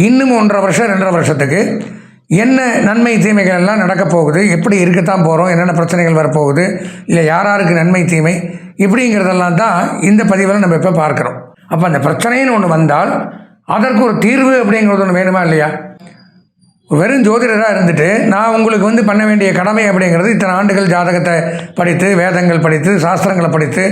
இன்னும் 1.5 வருஷம் 2.5 வருஷத்துக்கு என்ன நன்மை தீமைகள் எல்லாம் நடக்கப் போகுது, எப்படி இருக்கத்தான் போகிறோம், என்னென்ன பிரச்சனைகள் வரப்போகுது, இல்லை யாராருக்கு நன்மை தீமை இப்படிங்கிறதெல்லாம் தான் இந்த பதிவில் நம்ம இப்போ பார்க்குறோம். அப்போ அந்த பிரச்சனைன்னு ஒன்று வந்தால் அதற்கு ஒரு தீர்வு அப்படிங்கிறது ஒன்று வேணுமா இல்லையா? வெறும் ஜோதிடராக இருந்துட்டு நான் உங்களுக்கு பண்ண வேண்டிய கடமை அப்படிங்கிறது இத்தனை ஆண்டுகள் ஜாதகத்தை படித்து, வேதங்கள் படித்து, சாஸ்திரங்களை படித்து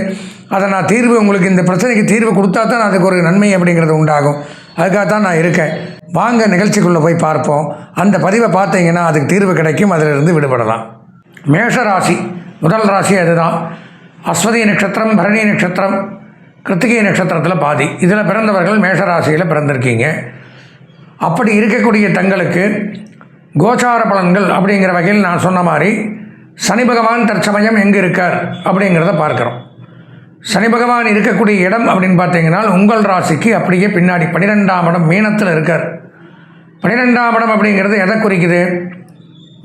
அதை நான் தீர்வு உங்களுக்கு இந்த பிரச்சனைக்கு தீர்வு கொடுத்தா தான் அதுக்கு ஒரு நன்மை அப்படிங்கிறது உண்டாகும். அதுக்காகத்தான் நான் இருக்கேன். வாங்க நிகழ்ச்சிக்குள்ளே போய் பார்ப்போம். அந்த பதிவை பார்த்தீங்கன்னா அதுக்கு தீர்வு கிடைக்கும், அதிலிருந்து விடுபடலாம். மேஷ ராசி முதல் ராசி அதுதான். அஸ்வதி நட்சத்திரம், பரணி நட்சத்திரம், கிருத்திகை நட்சத்திரத்தில் பாதி. இதில் பிறந்தவர்கள் மேஷ ராசியில் பிறந்திருக்கீங்க. அப்படி இருக்கக்கூடிய தங்களுக்கு கோச்சார பலன்கள் அப்படிங்கிற வகையில் நான் சொன்ன மாதிரி சனி பகவான் தற்சமயம் எங்கே இருக்கார் அப்படிங்கிறத பார்க்குறோம். சனி பகவான் இருக்கக்கூடிய இடம் அப்படின்னு பார்த்தீங்கன்னா உங்கள் ராசிக்கு அப்படியே பின்னாடி 12ஆம் இடம் மீனத்தில் இருக்கார். 12ஆம் இடம் அப்படிங்கிறது எதை குறிக்குது?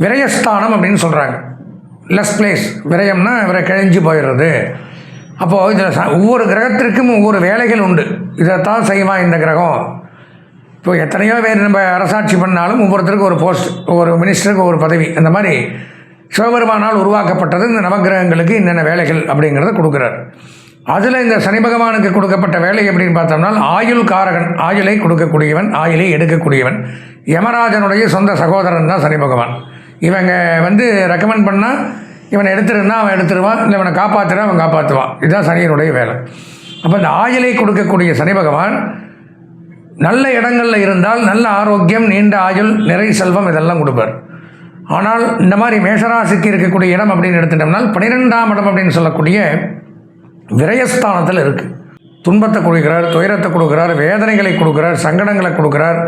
விரயஸ்தானம் அப்படின்னு சொல்கிறாங்க. லெஸ் பிளேஸ், விரயம்னா இவரை கிழிஞ்சு போயிடுறது. அப்போது இதில் ஒவ்வொரு கிரகத்திற்கும் ஒவ்வொரு வேலைகள் உண்டு. இதைத்தான் செய்வான் இந்த கிரகம். இப்போ எத்தனையோ பேர் நம்ம அரசாட்சி பண்ணாலும் ஒவ்வொருத்தருக்கும் ஒரு போஸ்ட், ஒவ்வொரு மினிஸ்டருக்கு ஒவ்வொரு பதவி, அந்த மாதிரி சிவபெருமானால் உருவாக்கப்பட்டது இந்த நவகிரகங்களுக்கு என்னென்ன வேலைகள் அப்படிங்கிறத கொடுக்குறார். அதில் இந்த சனி பகவானுக்கு கொடுக்கப்பட்ட வேலை எப்படின்னு பார்த்தோம்னா ஆயுள் காரகன், ஆயுளை கொடுக்கக்கூடியவன், ஆயுளை எடுக்கக்கூடியவன். யமராஜனுடைய சொந்த சகோதரன் தான் சனி பகவான். இவங்க ரெக்கமெண்ட் பண்ணால் இவனை எடுத்துருன்னா அவன் எடுத்துருவான், இல்லை இவனை காப்பாற்றுனா அவன் காப்பாற்றுவான். இதுதான் சனியினுடைய வேலை. அப்போ இந்த ஆயுளை கொடுக்கக்கூடிய சனி பகவான் நல்ல இடங்களில் இருந்தால் நல்ல ஆரோக்கியம், நீண்ட ஆயுள், நிறை செல்வம் இதெல்லாம் கொடுப்பார். ஆனால் இந்த மாதிரி மேஷராசிக்கு இருக்கக்கூடிய இடம் அப்படின்னு எடுத்துட்டோம்னா 12ஆம் இடம் அப்படின்னு சொல்லக்கூடிய விரயஸ்தானத்தில் இருக்குது. துன்பத்தை கொடுக்கிறார், துயரத்தை கொடுக்குறார், வேதனைகளை கொடுக்குறார், சங்கடங்களை கொடுக்குறார்,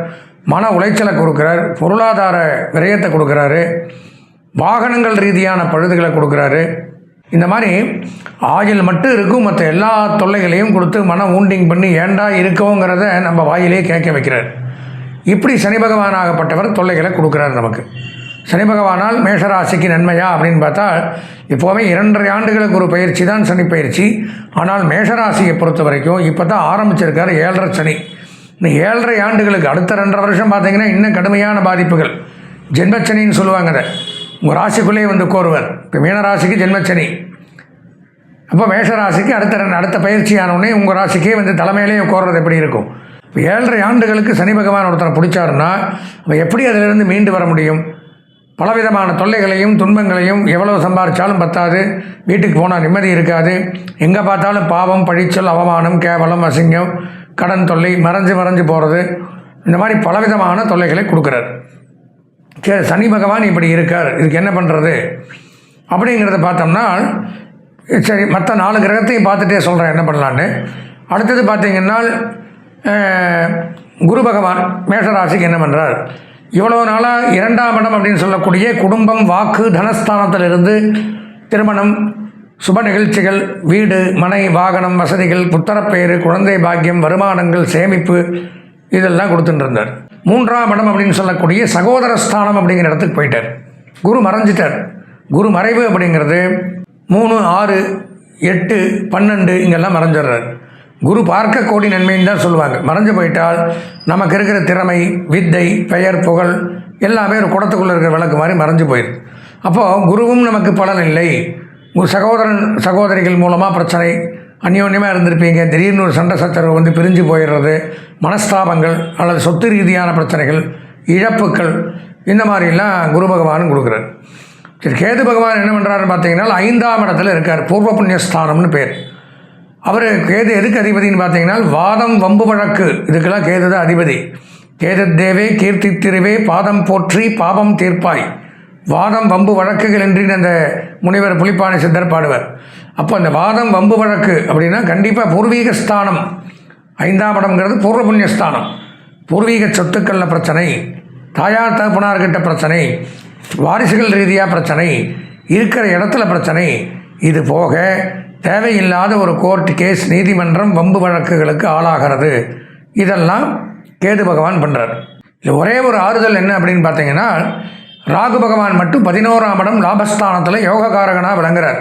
மன உளைச்சலை கொடுக்குறார், பொருளாதார விரயத்தை கொடுக்குறாரு, வாகனங்கள் ரீதியான பழுதுகளை கொடுக்குறாரு. இந்த மாதிரி ஆயுள் மட்டும் இருக்கும், மற்ற எல்லா தொல்லைகளையும் கொடுத்து மன ஊண்டிங் பண்ணி ஏண்டா இருக்கோங்கிறத நம்ம வாயிலே கேட்க வைக்கிறார். இப்படி சனி பகவானாகப்பட்டவர் தொல்லைகளை கொடுக்குறார் நமக்கு. சனி பகவானால் மேஷராசிக்கு நன்மையா அப்படின்னு பார்த்தா இப்போவே 2.5 ஆண்டுகளுக்கு ஒரு பயிற்சி தான் சனி பயிற்சி. ஆனால் மேஷராசியை பொறுத்த வரைக்கும் இப்போ தான் ஆரம்பிச்சிருக்கார் 7.5 சனி. இன்னும் 7.5 ஆண்டுகளுக்கு அடுத்த 2.5 வருஷம் பார்த்தீங்கன்னா இன்னும் கடுமையான பாதிப்புகள். ஜென்மச்சனின்னு சொல்லுவாங்க. அதை உங்கள் ராசிக்குள்ளேயே கோருவர். இப்போ மீனராசிக்கு ஜென்மச்சனி, அப்போ மேஷராசிக்கு அடுத்த பயிற்சியானோடனே உங்கள் ராசிக்கே தலைமையிலேயே கோர்றது எப்படி இருக்கும்? இப்போ 7.5 ஆண்டுகளுக்கு சனி பகவான் ஒருத்தரை பிடிச்சாருன்னா அவன் எப்படி அதிலிருந்து மீண்டு வர முடியும்? பலவிதமான தொல்லைகளையும் துன்பங்களையும் எவ்வளவு சம்பாதிச்சாலும் பத்தாது, வீட்டுக்கு போனால் நிம்மதி இருக்காது, எங்கே பார்த்தாலும் பாவம், பழிச்சொல், அவமானம், கேவலம், அசிங்கம், கடன் தொல்லை, மறைஞ்சு போகிறது, இந்த மாதிரி பலவிதமான தொல்லைகளை கொடுக்குறார். சரி, சனி பகவான் இப்படி இருக்கார், இதுக்கு என்ன பண்ணுறது அப்படிங்கிறத பார்த்தோம்னா சரி, மற்ற 4 கிரகத்தையும் பார்த்துட்டே சொல்கிறேன் என்ன பண்ணலான்னு. அடுத்தது பார்த்திங்கன்னா குரு பகவான் மேஷராசிக்கு என்ன பண்ணுறார்? இவ்வளோ நாளாக 2ஆம் இடம் அப்படின்னு சொல்லக்கூடிய குடும்பம், வாக்கு, தனஸ்தானத்திலிருந்து திருமணம், சுப நிகழ்ச்சிகள், வீடு, மனை, வாகனம், வசதிகள், புத்தரப்பேறு, குழந்தை பாக்கியம், வருமானங்கள், சேமிப்பு இதெல்லாம் கொடுத்துட்டு இருந்தார். 3ஆம் இடம் அப்படின்னு சொல்லக்கூடிய சகோதரஸ்தானம் அப்படிங்கிற இடத்துக்கு போயிட்டார். குரு மறைஞ்சிட்டார். குரு மறைவு அப்படிங்கிறது 3, 6, 8, 12 இங்கெல்லாம் மறைஞ்சிடுறார். குரு பார்க்க கோடி நன்மைன்னு தான் சொல்லுவாங்க. மறைஞ்சு போயிட்டால் நமக்கு இருக்கிற திறமை, வித்தை, பெயர், புகழ் எல்லாமே ஒரு குடத்துக்குள்ளே இருக்கிற விளக்கு மாதிரி மறைஞ்சு போயிடுது. அப்போது குருவும் நமக்கு பலன் இல்லை. ஒரு சகோதரிகள் மூலமாக பிரச்சனை, அந்யோன்யமாக இருந்திருப்பீங்க, திடீர்னு ஒரு சண்டை சச்சரவு பிரிஞ்சு போயிடுறது, மனஸ்தாபங்கள் அல்லது சொத்து ரீதியான பிரச்சனைகள், இழப்புக்கள், இந்த மாதிரிலாம் குரு பகவானும் கொடுக்குறார். சரி, கேது பகவான் என்ன பண்ணுறாருன்னு பார்த்தீங்கன்னா 5ஆம் இடத்துல இருக்கார். பூர்வ புண்ணியஸ்தானம்னு பேர். அவர் கேது எதுக்கு அதிபதினு பார்த்தீங்கன்னா வாதம், வம்பு, வழக்கு இதுக்கெல்லாம் கேது தான் அதிபதி. கேது தேவே கீர்த்தி திருவே பாதம் போற்றி பாபம் தீர்ப்பாய், வாதம் வம்பு வழக்குகள் என்று அந்த முனிவர் புலிப்பாணி சித்தர் பாடுவார். அப்போ அந்த வாதம் வம்பு வழக்கு அப்படின்னா கண்டிப்பாக பூர்வீக ஸ்தானம். 5ஆம் இடம்ங்கிறது பூர்வ புண்ணியஸ்தானம். பூர்வீக சொத்துக்களில் பிரச்சனை, தாயார் தகப்பனார்கிட்ட பிரச்சனை, வாரிசுகள் ரீதியாக பிரச்சனை, இருக்கிற இடத்துல பிரச்சனை, இது போக தேவையில்லாத ஒரு கோர்ட் கேஸ், நீதிமன்றம், வம்பு வழக்குகளுக்கு ஆளாகிறது. இதெல்லாம் கேது பகவான் பண்ணுறார். இல்லை, ஒரே ஒரு ஆறுதல் என்ன அப்படின்னு பார்த்தீங்கன்னா ராகு பகவான் மட்டும் 11ஆம் இடம் லாபஸ்தானத்தில் யோககாரகனாக விளங்குறார்.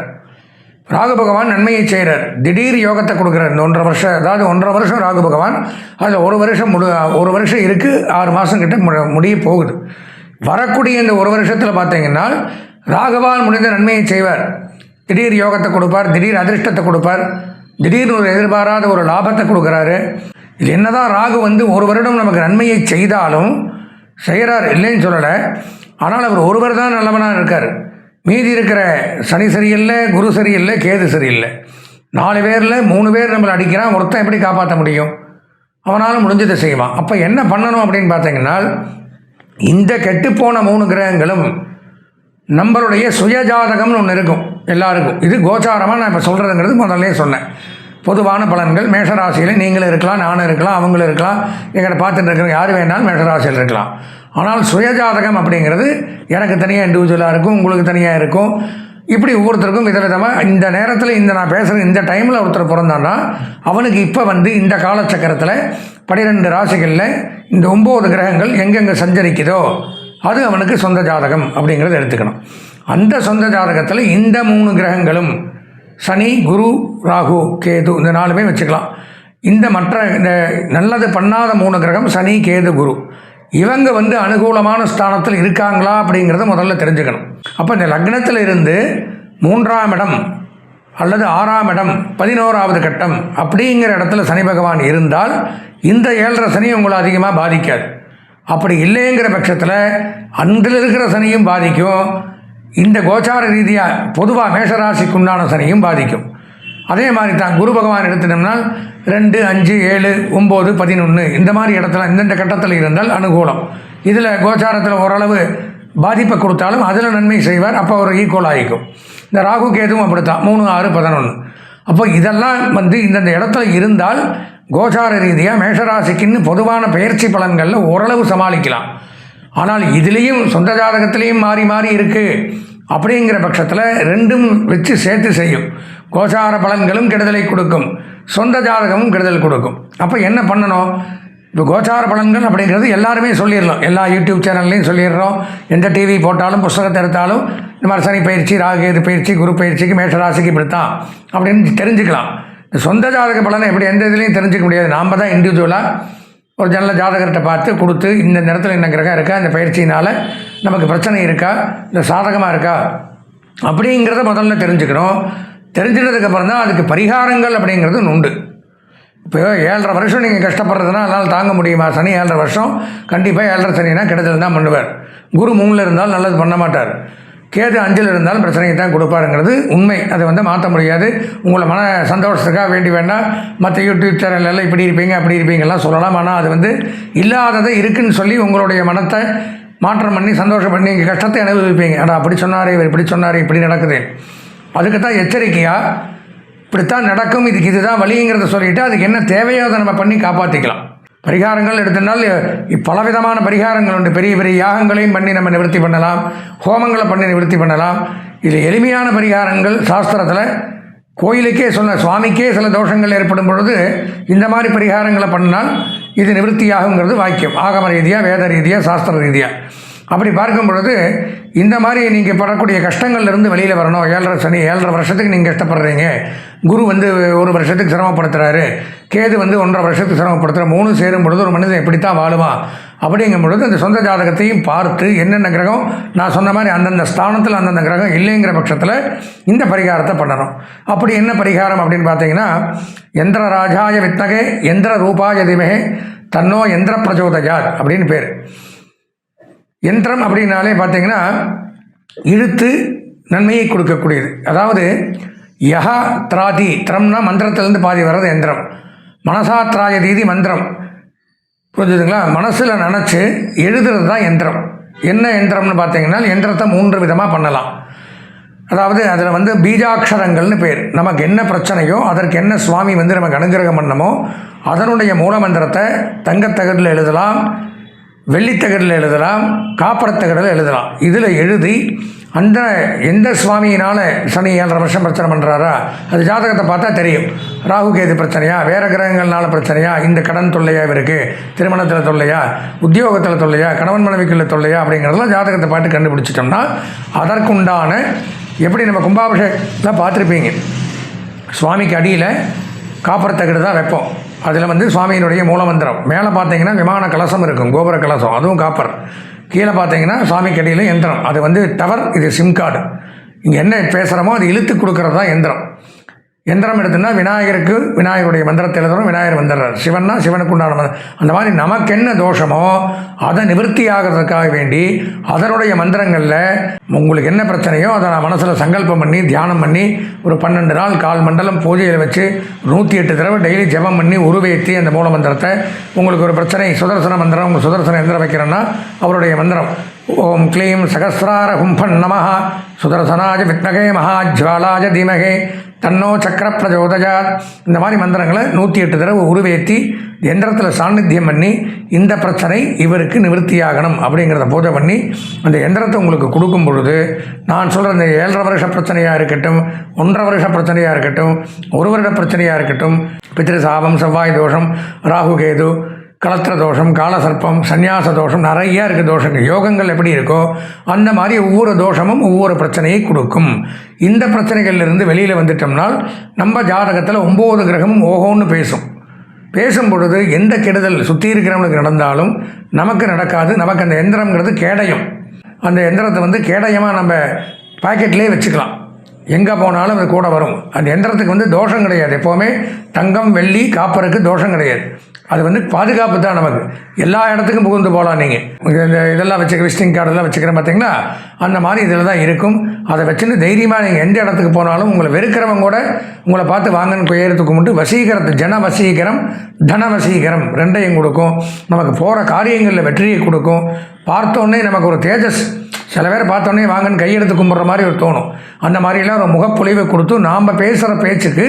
ராகு பகவான் நன்மையை செய்கிறார், திடீர் யோகத்தை கொடுக்குறார். இந்த 1.5 வருஷம், அதாவது 1.5 வருஷம் ராகு பகவான், அதில் 1 வருஷம் இருக்குது, 6 மாதம் கிட்ட முடிய போகுது. வரக்கூடிய இந்த 1 வருஷத்தில் பார்த்தீங்கன்னா ராகுவால் முடிந்த நன்மையை செய்வார். திடீர் யோகத்தை கொடுப்பார், திடீர் அதிர்ஷ்டத்தை கொடுப்பார், திடீர்னு ஒரு எதிர்பாராத ஒரு லாபத்தை கொடுக்குறாரு. இது என்னதான் ராகு 1 வருடம் நமக்கு நன்மையை செய்தாலும் செய்கிறார், இல்லைன்னு சொல்லலை. ஆனால் அவர் ஒருவர் தான் நல்லவனாக இருக்கார். மீதி இருக்கிற சனி சரியில்லை, குரு சரியில்லை, கேது சரியில்லை. 4 பேரில் 3 பேர் நம்மளை அடிக்கிறான். ஒருத்தன் எப்படி காப்பாற்ற முடியும்? அவனால் முடிஞ்சதை செய்வான். அப்போ என்ன பண்ணணும் அப்படின்னு பார்த்தீங்கன்னா, இந்த கெட்டுப்போன 3 கிரகங்களும் நம்மளுடைய சுயஜாதகம்னு ஒன்று இருக்கும் எல்லாருக்கும். இது கோச்சாரமாக நான் இப்போ சொல்கிறதுங்கிறது முதல்ல சொன்னேன். பொதுவான பலன்கள் மேஷராசியில் நீங்களும் இருக்கலாம், நானும் இருக்கலாம், அவங்களும் இருக்கலாம், எங்களை பார்த்துட்டு இருக்கிற யார் வேணாலும் மேஷராசியில் இருக்கலாம். ஆனால் சுயஜாதகம் அப்படிங்கிறது எனக்கு தனியாக இண்டிவிஜுவலாக இருக்கும், உங்களுக்கு தனியாக இருக்கும். இப்படி ஒவ்வொருத்தருக்கும் விதவிதமாக இந்த நேரத்தில் நான் பேசுகிற இந்த டைமில் ஒருத்தர் பிறந்தான்னா அவனுக்கு இப்போ இந்த காலச்சக்கரத்தில் 12 ராசிகளில் இந்த 9 கிரகங்கள் எங்கெங்கே சஞ்சரிக்குதோ அது அவனுக்கு சொந்த ஜாதகம் அப்படிங்கிறத எடுத்துக்கணும். அந்த சொந்த ஜாதகத்தில் இந்த 3 கிரகங்களும் சனி, குரு, ராகு, கேது இந்த 4மே வச்சுக்கலாம். இந்த நல்லது பண்ணாத 3 கிரகம் சனி, கேது, குரு, இவங்க அனுகூலமான ஸ்தானத்தில் இருக்காங்களா அப்படிங்கிறத முதல்ல தெரிஞ்சுக்கணும். அப்போ இந்த லக்னத்தில் இருந்து 3ஆம் இடம் அல்லது 6ஆம் இடம் 11வது கட்டம் அப்படிங்கிற இடத்துல சனி பகவான் இருந்தால் இந்த 7.5 சனி உங்களை அதிகமாக பாதிக்காது. அப்படி இல்லைங்கிற பட்சத்தில் அன்றில் இருக்கிற சனியும் பாதிக்கும், இந்த கோச்சார ரீதியாக பொதுவாக மேஷராசிக்கு உண்டான சனியும் பாதிக்கும். அதே மாதிரி தான் குரு பகவான் எடுத்துட்டோம்னா 2, 5, 7, 9, 11 இந்த மாதிரி இடத்துல இந்தந்த கட்டத்தில் இருந்தால் அனுகூலம். இதில் கோச்சாரத்தில் ஓரளவு பாதிப்பை கொடுத்தாலும் அதில் நன்மை செய்வார். அப்போ ஒரு ஈக்குவல் ஆகிக்கும். இந்த ராகு கேதுவும் அப்படித்தான் 3, 6, 11. அப்போ இதெல்லாம் இந்தந்த இடத்துல இருந்தால் கோச்சார ரீதியாக மேஷராசிக்குன்னு பொதுவான பயிற்சி பலன்களில் ஓரளவு சமாளிக்கலாம். ஆனால் இதுலேயும் சொந்த ஜாதகத்திலையும் மாறி மாறி இருக்குது அப்படிங்கிற பட்சத்தில் ரெண்டும் வச்சு சேர்த்து செய்யும். கோச்சார பலன்களும் கெடுதலை கொடுக்கும், சொந்த ஜாதகமும் கெடுதல் கொடுக்கும். அப்போ என்ன பண்ணணும்? இப்போ கோச்சார பலன்கள் அப்படிங்கிறது எல்லாருமே சொல்லிடலாம், எல்லா யூடியூப் சேனல்லையும் சொல்லிடுறோம். எந்த டிவி போட்டாலும் புஸ்தகத்தை எடுத்தாலும் இந்த மாதிரி சனி பயிற்சி, ராகு பயிற்சி, குரு பயிற்சிக்கு மேஷராசிக்கு இப்படித்தான் அப்படின்னு தெரிஞ்சுக்கலாம். இந்த சொந்த ஜாதக பலனை எப்படி எந்த இதுலேயும் தெரிஞ்சிக்க முடியாது. நாம் தான் இண்டிவிஜுவலாக ஒரு நல்ல ஜாதகர்கிட்ட பார்த்து கொடுத்து இந்த நேரத்தில் என்ன கிரகம் இருக்கா, இந்த பயிற்சினால் நமக்கு பிரச்சனை இருக்கா, இல்லை சாதகமாக இருக்கா அப்படிங்கிறத முதல்ல தெரிஞ்சுக்கணும். தெரிஞ்சிட்டதுக்கப்புறம் தான் அதுக்கு பரிகாரங்கள் அப்படிங்கிறது உண்டு. இப்போ 7.5 வருஷம் நீங்கள் கஷ்டப்படுறதுனா அதனால் தாங்க முடியுமா? சனி 7.5 வருஷம் கண்டிப்பாக 7.5 சனினா கெடுதல் தான் பண்ணுவார். குரு 3ல் இருந்தாலும் நல்லது பண்ண மாட்டார். கேது 5ல் இருந்தாலும் பிரச்சனையை தான் கொடுப்பாருங்கிறது உண்மை. அதை மாற்ற முடியாது. உங்களை மன சந்தோஷத்துக்காக வேண்டி வேண்டாம் மற்ற யூடியூப் சேனல்லாம் இப்படி இருப்பீங்க அப்படி இருப்பீங்கலாம் சொல்லலாம். ஆனால் அது இல்லாததை இருக்குன்னு சொல்லி உங்களுடைய மனத்தை மாற்றம் பண்ணி சந்தோஷம் பண்ணி இங்கே கஷ்டத்தை அனுபவிப்பீங்க. ஆனால் அப்படி சொன்னாரே, இவர் இப்படி சொன்னார், இப்படி நடக்குது. அதுக்கு தான் எச்சரிக்கையாக இப்படித்தான் நடக்கும், இதுதான் வழிங்கிறத சொல்லிவிட்டு அதுக்கு என்ன தேவையோ அதை நம்ம பண்ணி காப்பாற்றிக்கலாம். பரிகாரங்கள் எடுத்தனால் பலவிதமான பரிகாரங்கள் உண்டு. பெரிய பெரிய யாகங்களையும் பண்ணி நம்ம நிவர்த்தி பண்ணலாம், ஹோமங்களை பண்ணி நிவர்த்தி பண்ணலாம். இதில் எளிமையான பரிகாரங்கள் சாஸ்திரத்தில் கோயிலுக்கே சுவாமிக்கே சில தோஷங்கள் ஏற்படும் பொழுது இந்த மாதிரி பரிகாரங்களை பண்ணால் இது நிவர்த்தியாகுங்கிறது வாக்கியம். ஆகம ரீதியாக, வேத ரீதியாக, சாஸ்திர ரீதியாக. அப்படி பார்க்கும் பொழுது இந்த மாதிரி நீங்கள் படக்கூடிய கஷ்டங்கள்லேருந்து வெளியில் வரணும். 7.5 சனி 7.5 வருஷத்துக்கு நீங்கள் கஷ்டப்படுறீங்க. குரு 1 வருஷத்துக்கு சிரமப்படுத்துகிறாரு, கேது 1.5 வருஷத்துக்கு சிரமப்படுத்துகிற 3 சேரும் பொழுது ஒரு மனிதன் எப்படித்தான் வாழுவான் அப்படிங்கும் பொழுது அந்த சொந்த ஜாதகத்தையும் பார்த்து என்னென்ன கிரகம் நான் சொன்ன மாதிரி அந்தந்த ஸ்தானத்தில் அந்தந்த கிரகம் இல்லைங்கிற பட்சத்தில் இந்த பரிகாரத்தை பண்ணணும். அப்படி என்ன பரிகாரம் அப்படின்னு பார்த்தீங்கன்னா, யந்திர ராஜாய வித்மகே யந்திர ரூபாய திமகே தன்னோ யந்திர பிரச்சோதயாத் அப்படின்னு பேர். யந்திரம் அப்படின்னாலே பார்த்தீங்கன்னா இழுத்து நன்மையை கொடுக்கக்கூடியது. அதாவது யஹா திராதி, திரம்னா மந்திரத்திலேருந்து பாதி வர்றது யந்திரம். மனசா திராய தீதி மந்திரம், புரிஞ்சுதுங்களா? மனசில் நினச்சி எழுதுறது தான் யந்திரம். என்ன யந்திரம்னு பார்த்தீங்கன்னா யந்திரத்தை 3 விதமாக பண்ணலாம். அதாவது அதில் பீஜாட்சரங்கள்னு பேர். நமக்கு என்ன பிரச்சனையோ அதற்கு என்ன சுவாமி நமக்கு அனுகிரகம் பண்ணமோ அதனுடைய மூல மந்திரத்தை தங்கத்தகடில் எழுதலாம், வெள்ளித்தகடில் எழுதலாம், காப்பரத்தகடில் எழுதலாம். இதில் எழுதி அந்த எந்த சுவாமியினால் சனி 7.5 வருஷம் பிரச்சனை பண்ணுறாரா அது ஜாதகத்தை பார்த்தா தெரியும். ராகு கேது பிரச்சனையா, வேறு கிரகங்கள்னால பிரச்சனையா, இந்த கடன் தொல்லையா, இவருக்கு திருமணத்தில் தொல்லையா, உத்தியோகத்தில் தொல்லையா, கணவன் மனைவிக்குள்ள தொல்லையா அப்படிங்கிறதெல்லாம் ஜாதகத்தை பார்த்து கண்டுபிடிச்சிட்டோம்னா அதற்குண்டான எப்படி நம்ம கும்பாபிஷேகத்தில் பார்த்துருப்பீங்க சுவாமிக்கு அடியில் காப்பர் தகடு தான் வைப்போம். அதில் வந்து சுவாமியினுடைய மூலமந்திரம். மேலே பார்த்தீங்கன்னா விமான கலசம் இருக்கும், கோபுர கலசம், அதுவும் காப்பர். கீழே பார்த்தீங்கன்னா சுவாமிக்கு அடியில் யந்திரம், அது வந்து டவர், இது சிம் கார்டு. இங்கே என்ன பேசுகிறோமோ அது இழுத்து கொடுக்கறது தான் யந்திரம். யந்திரம் எடுத்துன்னா விநாயகருக்கு விநாயகருடைய மந்திரத்தை எழுதுறோம், விநாயகர் வந்துடுறார். சிவன்னா சிவனுக்கு உண்டான மந்திரம். அந்த மாதிரி நமக்கு என்ன தோஷமோ அதை நிவர்த்தி ஆகிறதுக்காக வேண்டி அதனுடைய மந்திரங்களில் உங்களுக்கு என்ன பிரச்சனையோ அதை நான் மனசில் சங்கல்பம் பண்ணி தியானம் பண்ணி ஒரு 12 நாள் கால் மண்டலம் பூஜையில் வச்சு 108 தடவை டெய்லி ஜபம் பண்ணி உருவேற்றி அந்த மூல மந்திரத்தை, உங்களுக்கு ஒரு பிரச்சனை சுதர்சன மந்திரம், உங்கள் சுதர்சன எந்திரம் வைக்கிறேன்னா அவருடைய மந்திரம் ஓம் க்ளீம் சகஸ்ரார கும்பன் நமஹ சுதர்சனாஜ வித்மகே மகாஜ்வாலாஜ தீமகே தன்னோ சக்கர பிரஜோதஜாத். இந்த மாதிரி மந்திரங்களை 108 தடவை உருவேற்றி எந்திரத்தில் சாநித்தியம் பண்ணி இந்த பிரச்சனை இவருக்கு நிவர்த்தியாகணும் அப்படிங்கிறத பூஜை பண்ணி அந்த எந்திரத்தை உங்களுக்கு கொடுக்கும் பொழுது, நான் சொல்கிற இந்த 7.5 வருஷ பிரச்சனையாக இருக்கட்டும், 1.5 வருஷ பிரச்சனையாக இருக்கட்டும், 1 வருட பிரச்சனையாக இருக்கட்டும், பித்ரு சாபம், செவ்வாய் தோஷம், ராகு கேது, கலத்திர தோஷம், காலசர்ப்பம், சந்நியாச தோஷம், நிறையா இருக்குது தோஷங்கள். யோகங்கள் எப்படி இருக்கோ அந்த மாதிரி ஒவ்வொரு தோஷமும் ஒவ்வொரு பிரச்சனையை கொடுக்கும். இந்த பிரச்சனைகள்லேருந்து வெளியில் வந்துட்டோம்னால் நம்ம ஜாதகத்தில் 9 கிரகமும் ஓஹோன்னு பேசும் பொழுது எந்த கெடுதல் சுற்றி இருக்கிறவனுக்கு நடந்தாலும் நமக்கு நடக்காது. நமக்கு அந்த எந்திரங்கிறது கேடயம். அந்த எந்திரத்தை வந்து கேடயமாக நம்ம பாக்கெட்லேயே வச்சுக்கலாம், எங்கே போனாலும் அது கூட வரும். அந்த எந்திரத்துக்கு வந்து தோஷம் கிடையாது. எப்போவுமே தங்கம் வெள்ளி காப்பருக்கு தோஷம் கிடையாது. அது வந்து பாதுகாப்பு தான். நமக்கு எல்லா இடத்துக்கும் புகுந்து போகலாம். நீங்கள் இந்த இதெல்லாம் வச்சுக்க விசிட்டிங் கார்டெல்லாம் வச்சுக்கிறேன் பார்த்தீங்களா, அந்த மாதிரி இதில் தான் இருக்கும். அதை வச்சுன்னு தைரியமாக நீங்கள் எந்த இடத்துக்கு போனாலும் உங்களை வெறுக்கிறவங்க கூட உங்களை பார்த்து வாங்கன்னு பெயர்த்துக்கு முட்டு வசீகரத்து ஜன வசீகரம் தன வசீகரம் ரெண்டையும் கொடுக்கும். நமக்கு போகிற காரியங்களில் வெற்றியை கொடுக்கும். பார்த்தோன்னே நமக்கு ஒரு தேஜஸ், சில பேர் பார்த்தோன்னே வாங்கன்னு கையெடுத்து கும்பிட்ற மாதிரி ஒரு தோணும். அந்த மாதிரிலாம் ஒரு முகப்பொழிவை கொடுத்து நாம் பேசுகிற பேச்சுக்கு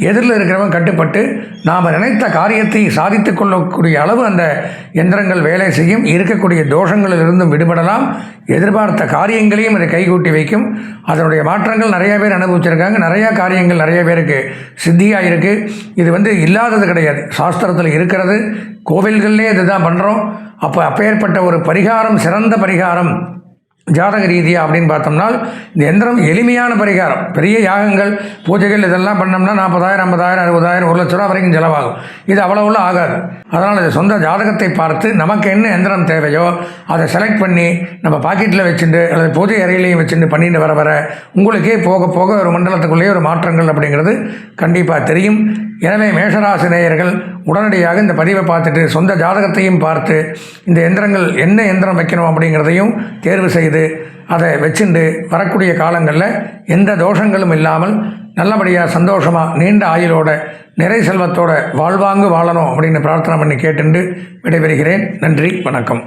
எதிரில் இருக்கிறவங்க கட்டுப்பட்டு நாம் நினைத்த காரியத்தை சாதித்து கொள்ளக்கூடிய அளவு அந்த எந்திரங்கள் வேலை செய்யும். இருக்கக்கூடிய தோஷங்களிலிருந்தும் விடுபடலாம். எதிர்பார்த்த காரியங்களையும் அதை கைகூட்டி வைக்கும். அதனுடைய மாற்றங்கள் நிறைய பேர் அனுபவிச்சிருக்காங்க. நிறையா காரியங்கள் நிறைய பேருக்கு சித்தியாக இருக்குது. இது வந்து இல்லாதது கிடையாது, சாஸ்திரத்தில் இருக்கிறது. கோவில்கள்லேயே இதுதான் பண்ணுறோம். அப்பேற்பட்ட ஒரு பரிகாரம், சிறந்த பரிகாரம் ஜாதக ரீதியாக அப்படின்னு பார்த்தோம்னா இந்த எந்திரம் எளிமையான பரிகாரம். பெரிய யாகங்கள் பூஜைகள் இதெல்லாம் பண்ணோம்னா 40,000 50,000 60,000 1 லட்ச ரூபா வரைக்கும் செலவாகும். இது அவ்வளோவுள்ள ஆகாது. அதனால் இது சொந்த ஜாதகத்தை பார்த்து நமக்கு என்ன எந்திரம் தேவையோ அதை செலக்ட் பண்ணி நம்ம பாக்கெட்டில் வச்சுட்டு அல்லது பூஜை அறையிலையும் வச்சுட்டு பண்ணிட்டு வர உங்களுக்கே போக போக ஒரு மண்டலத்துக்குள்ளேயே ஒரு மாற்றங்கள் அப்படிங்கிறது கண்டிப்பாக தெரியும். எனவே மேஷராசி நேயர்கள் உடனடியாக இந்த பதிவை பார்த்துட்டு சொந்த ஜாதகத்தையும் பார்த்து இந்த எந்திரங்கள் என்ன எந்திரம் வைக்கணும் அப்படிங்கிறதையும் தேர்வு செய்து அதை வச்சுண்டு வரக்கூடிய காலங்களில் எந்த தோஷங்களும் இல்லாமல் நல்லபடியாக சந்தோஷமாக நீண்ட ஆயுளோட நிறை செல்வத்தோட வாழ்வாங்கு வாழணும் அப்படின்னு பிரார்த்தனை பண்ணி கேட்டுண்டு விடைபெறுகிறேன். நன்றி, வணக்கம்.